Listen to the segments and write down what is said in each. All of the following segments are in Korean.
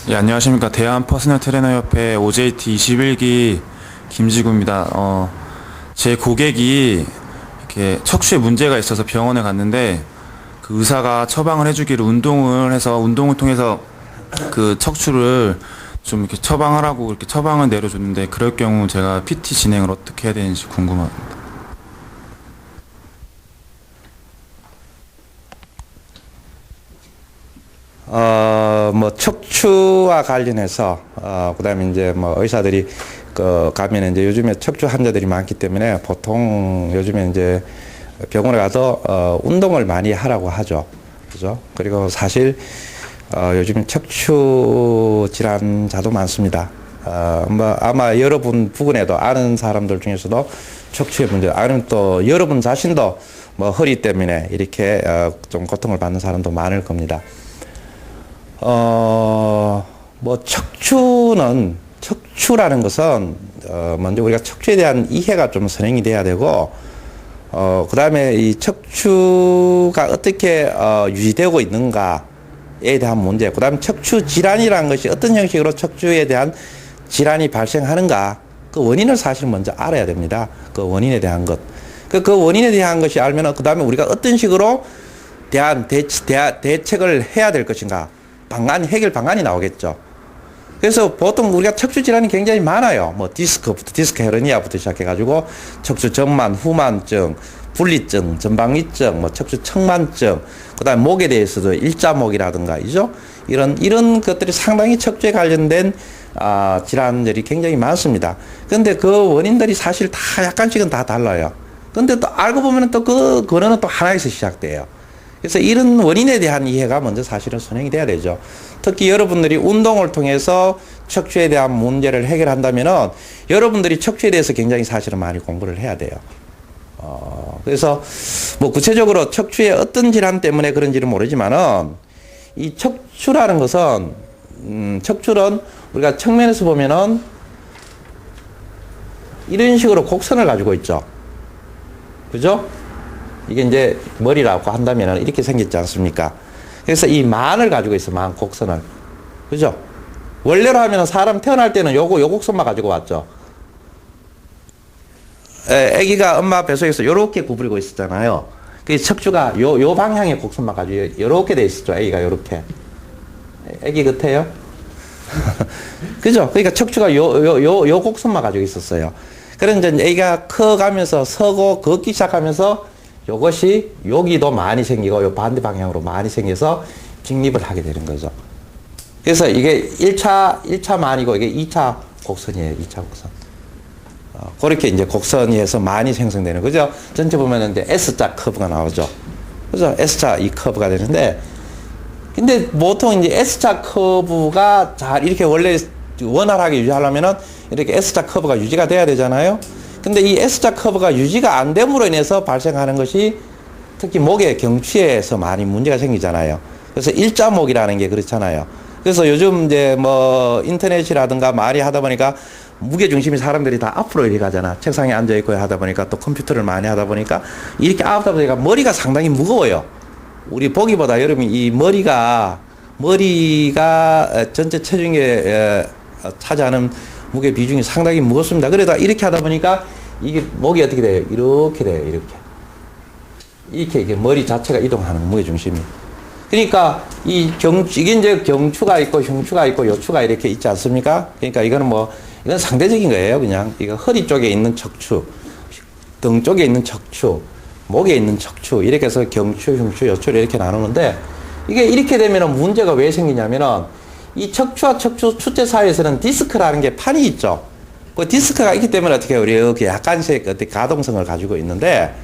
예, 안녕하십니까. 대한 퍼스널 트레이너 협회 OJT 21기 김지구입니다. 제 고객이 이렇게 척추에 문제가 있어서 병원에 갔는데 그 의사가 처방을 해주기를 운동을 통해서 그 척추를 좀 이렇게 처방하라고 이렇게 처방을 내려줬는데, 그럴 경우 제가 PT 진행을 어떻게 해야 되는지 궁금합니다. 척추와 관련해서, 그 다음에 이제 의사들이, 가면 이제 요즘에 척추 환자들이 많기 때문에 보통 요즘에 이제 병원에 가서, 운동을 많이 하라고 하죠. 그죠? 그리고 사실, 요즘 척추 질환자도 많습니다. 아마 여러분 부근에도 아는 사람들 중에서도 척추의 문제, 아니면 또 여러분 자신도 허리 때문에 이렇게, 좀 고통을 받는 사람도 많을 겁니다. 척추라는 것은, 먼저 우리가 척추에 대한 이해가 좀 선행이 돼야 되고, 그 다음에 이 척추가 어떻게, 유지되고 있는가에 대한 문제, 그 다음에 척추 질환이라는 것이 어떤 형식으로 척추에 대한 질환이 발생하는가, 그 원인을 사실 먼저 알아야 됩니다. 그 원인에 대한 것. 그 원인에 대한 것이 알면은, 그 다음에 우리가 어떤 식으로 대책을 해야 될 것인가. 해결 방안이 나오겠죠. 그래서 보통 우리가 척추 질환이 굉장히 많아요. 디스크 헤르니아부터 시작해가지고 척추 전만, 후만증, 분리증, 전방위증, 척추 측만증, 그 다음에 목에 대해서도 일자목이라든가, 이런 것들이 상당히 척추에 관련된, 질환들이 굉장히 많습니다. 근데 그 원인들이 사실 다 약간씩은 다 달라요. 근데 또 알고 보면 또 그 근원은 또 하나에서 시작돼요. 그래서 이런 원인에 대한 이해가 먼저 사실은 선행이 돼야 되죠. 특히 여러분들이 운동을 통해서 척추에 대한 문제를 해결한다면은 여러분들이 척추에 대해서 굉장히 사실은 많이 공부를 해야 돼요. 그래서 구체적으로 척추의 어떤 질환 때문에 그런지는 모르지만은 이 척추라는 것은, 척추는 우리가 측면에서 보면은 이런 식으로 곡선을 가지고 있죠. 그죠? 이게 이제 머리라고 한다면 이렇게 생겼지 않습니까? 그래서 이 만을 가지고 있어, 곡선을. 그죠? 원래로 하면 사람 태어날 때는 요 곡선만 가지고 왔죠. 아기가 엄마 뱃속에서 요렇게 구부리고 있었잖아요. 그 척추가 요 방향의 곡선만 가지고 요렇게 돼 있었죠. 아기가 요렇게. 아기 같아요? 그죠? 그러니까 척추가 요 곡선만 가지고 있었어요. 그런데 이제 아기가 커가면서 서고 걷기 시작하면서 요것이 여기도 많이 생기고 요 반대 방향으로 많이 생겨서 직립을 하게 되는 거죠. 그래서 이게 1차만이고 이게 2차 곡선이에요. 2차 곡선. 그렇게 이제 곡선이 해서 많이 생성되는 거죠. 전체 보면은 이제 S자 커브가 나오죠. 그죠? S자 이 커브가 되는데, 근데 보통 이제 S자 커브가 잘 이렇게 원래 원활하게 유지하려면은 이렇게 S자 커브가 유지가 돼야 되잖아요. 근데 이 S자 커브가 유지가 안 됨으로 인해서 발생하는 것이 특히 목의 경추에서 많이 문제가 생기잖아요. 그래서 일자목이라는 게 그렇잖아요. 그래서 요즘 이제 인터넷이라든가 많이 하다 보니까 무게중심이 사람들이 다 앞으로 이렇게 가잖아. 책상에 앉아있고 하다 보니까 또 컴퓨터를 많이 하다 보니까 이렇게 하다 보니까 머리가 상당히 무거워요. 우리 보기보다 여러분 이 머리가 전체 체중에 차지하는 무게 비중이 상당히 무겁습니다. 그러다 이렇게 하다 보니까 이게 목이 어떻게 돼요? 이렇게 돼요. 이렇게 머리 자체가 이동하는 무게 중심이. 그러니까 이게 이제 경추가 있고 흉추가 있고 요추가 이렇게 있지 않습니까? 그러니까 이건 상대적인 거예요. 그냥 이거 허리 쪽에 있는 척추, 등 쪽에 있는 척추, 목에 있는 척추, 이렇게 해서 경추, 흉추, 요추를 이렇게 나누는데, 이게 이렇게 되면은 문제가 왜 생기냐면은 이 척추와 추체 사이에서는 디스크라는 게 판이 있죠. 그 디스크가 있기 때문에 어떻게 해요? 이렇게 약간씩 가동성을 가지고 있는데,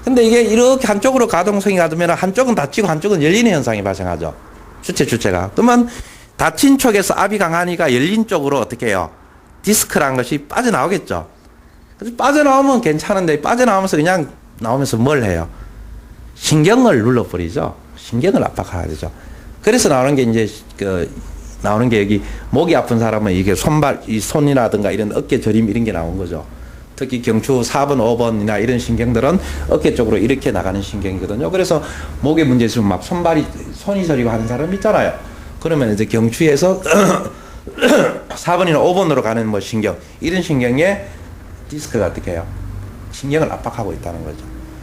근데 이게 이렇게 한쪽으로 가동성이 가면 한쪽은 닫히고 한쪽은 열리는 현상이 발생하죠. 주체가. 그러면 닫힌 쪽에서 압이 강하니까 열린 쪽으로 어떻게 해요? 디스크라는 것이 빠져나오겠죠. 그래서 빠져나오면 괜찮은데 빠져나오면서 그냥 나오면서 뭘 해요? 신경을 눌러버리죠. 신경을 압박하게 되죠. 그래서 나오는 게 이제 나오는 게 여기 목이 아픈 사람은 이게 손이라든가 이런 어깨 저림 이런 게 나온 거죠. 특히 경추 4번, 5번이나 이런 신경들은 어깨 쪽으로 이렇게 나가는 신경이거든요. 그래서 목에 문제 있으면 막 손이 저리고 하는 사람 있잖아요. 그러면 이제 경추에서 4번이나 5번으로 가는 뭐 신경, 이런 신경에 디스크가 어떻게 해요? 신경을 압박하고 있다는 거죠.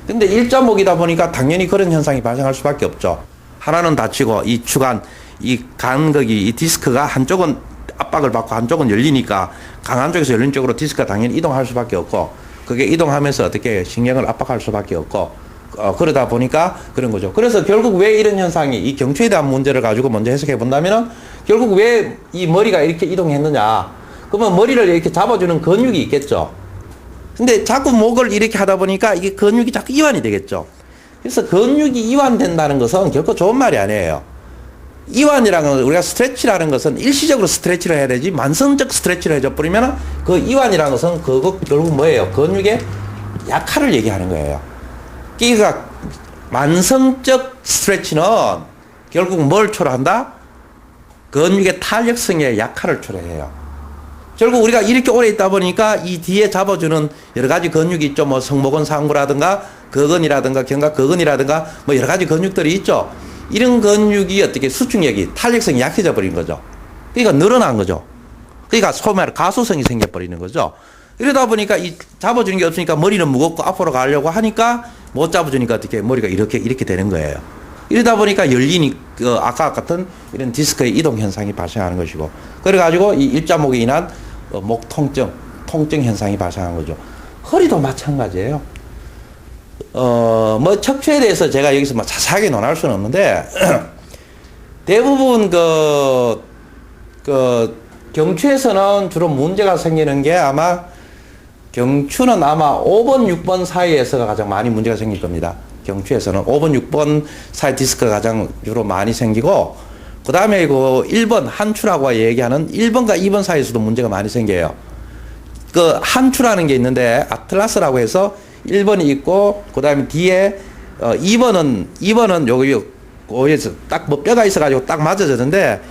근데 일자목이다 보니까 당연히 그런 현상이 발생할 수밖에 없죠. 하나는 닫히고 이 주간, 이 간극이, 이 디스크가 한쪽은 압박을 받고 한쪽은 열리니까 강한 쪽에서 열린 쪽으로 디스크가 당연히 이동할 수밖에 없고, 그게 이동하면서 어떻게 신경을 압박할 수밖에 없고, 그러다 보니까 그런 거죠. 그래서 결국 왜 이런 현상이, 이 경추에 대한 문제를 가지고 먼저 해석해 본다면은 결국 왜 이 머리가 이렇게 이동했느냐. 그러면 머리를 이렇게 잡아주는 근육이 있겠죠. 근데 자꾸 목을 이렇게 하다 보니까 이게 근육이 자꾸 이완이 되겠죠. 그래서 근육이 이완된다는 것은 결코 좋은 말이 아니에요. 이완이라는 건, 우리가 스트레치라는 것은 일시적으로 스트레치를 해야 되지 만성적 스트레치를 해줘버리면 그 이완이라는 것은 그거 결국 뭐예요? 근육의 약화를 얘기하는 거예요. 그러니까 만성적 스트레치는 결국 뭘 초래한다? 근육의 탄력성의 약화를 초래해요. 결국 우리가 이렇게 오래 있다 보니까 이 뒤에 잡아주는 여러 가지 근육이 있죠. 뭐 성모근 상부라든가 거근이라든가 견갑거근이라든가 뭐 여러 가지 근육들이 있죠. 이런 근육이 어떻게 수축력이, 탄력성이 약해져 버린 거죠. 그러니까 늘어난 거죠. 그러니까 소위 말해 가소성이 생겨버리는 거죠. 이러다 보니까 이 잡아주는 게 없으니까 머리는 무겁고 앞으로 가려고 하니까 못 잡아주니까 어떻게 머리가 이렇게 되는 거예요. 이러다 보니까 열리니 아까 같은 이런 디스크의 이동 현상이 발생하는 것이고, 그래가지고 이 일자목에 인한 목 통증 현상이 발생한 거죠. 허리도 마찬가지예요. 뭐 척추에 대해서 제가 여기서 뭐 자세하게 논할 수는 없는데 대부분 경추에서는 주로 문제가 생기는 게 아마 경추는 아마 5번, 6번 사이에서가 가장 많이 문제가 생길 겁니다. 경추에서는 5번, 6번 사이 디스크가 가장 주로 많이 생기고, 그 다음에 그 1번 한추라고 얘기하는 1번과 2번 사이에서도 문제가 많이 생겨요. 그 한추라는 게 있는데 아틀라스라고 해서 1번이 있고, 그 다음에 뒤에 2번은 여기에서 딱 뭐 뼈가 있어가지고 딱 맞아졌는데,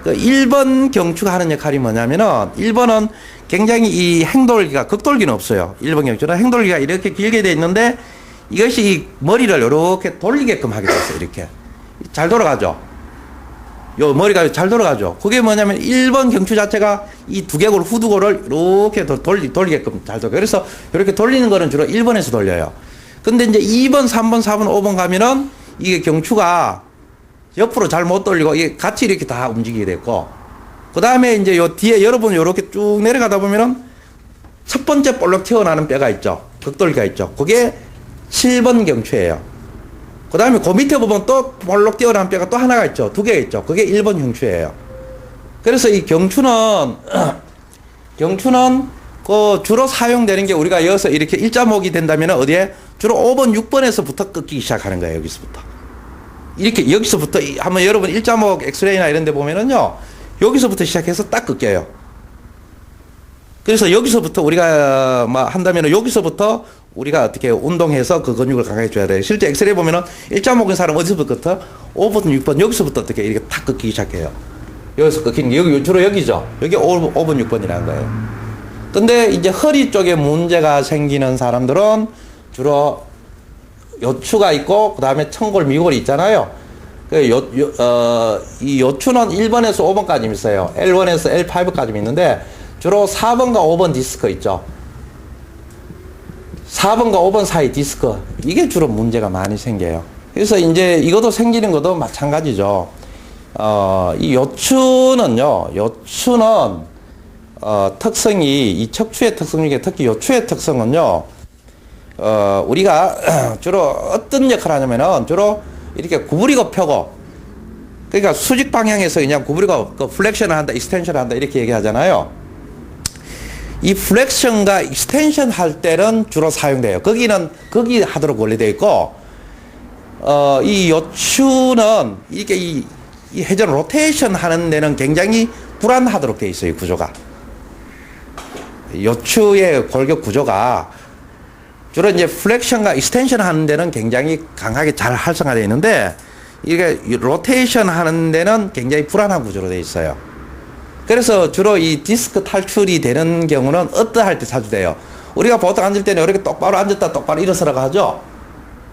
그 1번 경추가 하는 역할이 뭐냐면은 1번은 굉장히 이 행돌기가, 극돌기는 없어요. 1번 경추는 행돌기가 이렇게 길게 돼 있는데 이것이 이 머리를 이렇게 돌리게끔 하게 됐어요. 이렇게 잘 돌아가죠. 요 머리가 잘 돌아가죠. 그게 뭐냐면 1번 경추 자체가 이 두개골 후두골을 이렇게 돌리게끔 잘 돌아가요. 그래서 이렇게 돌리는 거는 주로 1번에서 돌려요. 근데 이제 2번, 3번, 4번, 5번 가면은 이게 경추가 옆으로 잘 못 돌리고 이게 같이 이렇게 다 움직이게 됐고, 그 다음에 이제 요 뒤에 여러분 이렇게 쭉 내려가다 보면은 첫 번째 볼록 튀어나오는 뼈가 있죠. 극돌기가 있죠. 그게 7번 경추예요. 그 다음에 그 밑에 보면 또 볼록 튀어나온 뼈가 또 하나가 있죠. 두 개가 있죠. 그게 1번 경추예요. 그래서 이 경추는 그 주로 사용되는 게, 우리가 여기서 이렇게 일자목이 된다면 어디에 주로 5번, 6번에서부터 끊기기 시작하는 거예요. 여기서부터. 이렇게 여기서부터 한번 여러분 일자목 엑스레이나 이런 데 보면은요, 여기서부터 시작해서 딱 끊겨요. 그래서 여기서부터 우리가 막 한다면은 여기서부터 우리가 어떻게 운동해서 그 근육을 강하게 줘야 돼요. 실제 엑스레이 보면은 일자목인 사람 어디서부터 5번, 6번 여기서부터 어떻게 이렇게 탁 끊기기 시작해요. 여기서 끊기는 게 여기 주로 여기죠. 여기 5번, 6번이라는 거예요. 근데 이제 허리 쪽에 문제가 생기는 사람들은 주로 요추가 있고 그 다음에 청골, 미골이 있잖아요. 이 요추는 1번에서 5번까지 있어요. L1에서 L5까지 있는데 주로 4번과 5번 디스크 있죠. 4번과 5번 사이 디스크, 이게 주로 문제가 많이 생겨요. 그래서 이제 이것도 생기는 것도 마찬가지죠. 이 요추는요, 특성이, 이 척추의 특성 중에 특히 요추의 특성은요, 우리가 주로 어떤 역할을 하냐면은 주로 이렇게 구부리고 펴고, 그러니까 수직 방향에서 그냥 구부리고 플렉션을 한다, 익스텐션을 한다 이렇게 얘기하잖아요. 이 플렉션과 익스텐션 할 때는 주로 사용돼요. 거기 하도록 원래되어 있고, 이 요추는 이렇게 이 회전 로테이션 하는 데는 굉장히 불안하도록 되어 있어요, 구조가. 요추의 골격 구조가 주로 이제 플렉션과 익스텐션 하는 데는 굉장히 강하게 잘 활성화되어 있는데, 이게 로테이션 하는 데는 굉장히 불안한 구조로 되어 있어요. 그래서 주로 이 디스크 탈출이 되는 경우는 어떠할 때 자주 돼요. 우리가 보통 앉을 때는 이렇게 똑바로 앉았다 똑바로 일어서라고 하죠.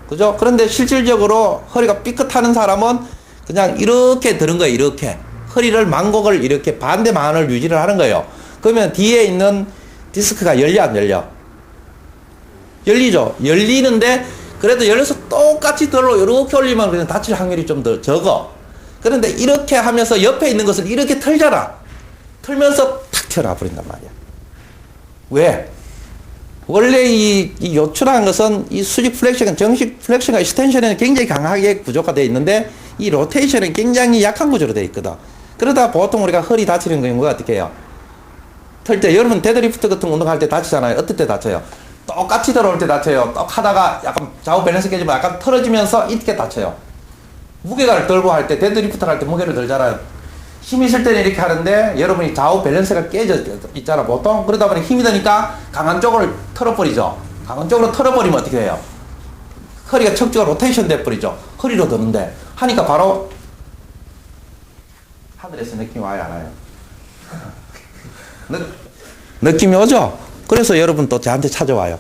그죠? 그런데 실질적으로 허리가 삐끗하는 사람은 그냥 이렇게 드는 거예요. 이렇게. 허리를 만곡을 이렇게 반대만을 유지를 하는 거예요. 그러면 뒤에 있는 디스크가 열려 안 열려? 열리죠. 열리는데 그래도 열려서 똑같이 들어 이렇게 올리면 그냥 다칠 확률이 좀 더 적어. 그런데 이렇게 하면서 옆에 있는 것을 이렇게 털잖아. 털면서 탁 튀어나와 버린단 말이야. 왜? 원래 이 요출한 것은 이 수직 플렉션, 정식 플렉션과 익스텐션에는 굉장히 강하게 구조가 되어 있는데 이 로테이션은 굉장히 약한 구조로 되어 있거든. 그러다 보통 우리가 허리 다치는 경우가 어떻게 해요? 털 때, 여러분 데드리프트 같은 거 운동할 때 다치잖아요. 어떨 때 다쳐요? 똑같이 들어올 때 다쳐요. 똑 하다가 약간 좌우 밸런스 깨지면 약간 틀어지면서 이렇게 다쳐요. 무게를 들고 할 때, 데드리프트를 할 때 무게를 들잖아요. 힘이 있을 때는 이렇게 하는데 여러분이 좌우 밸런스가 깨져 있잖아 보통. 그러다 보니 힘이 드니까 강한 쪽을 털어버리죠. 강한 쪽으로 털어버리면 어떻게 돼요? 허리가 척추가 로테이션 돼버리죠. 허리로 드는데 하니까 바로 하늘에서 느낌이 와요 안 와요? 느낌이 오죠? 그래서 여러분 또 저한테 찾아와요.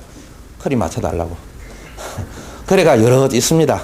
허리 맞춰달라고. 그래가 여러 있습니다.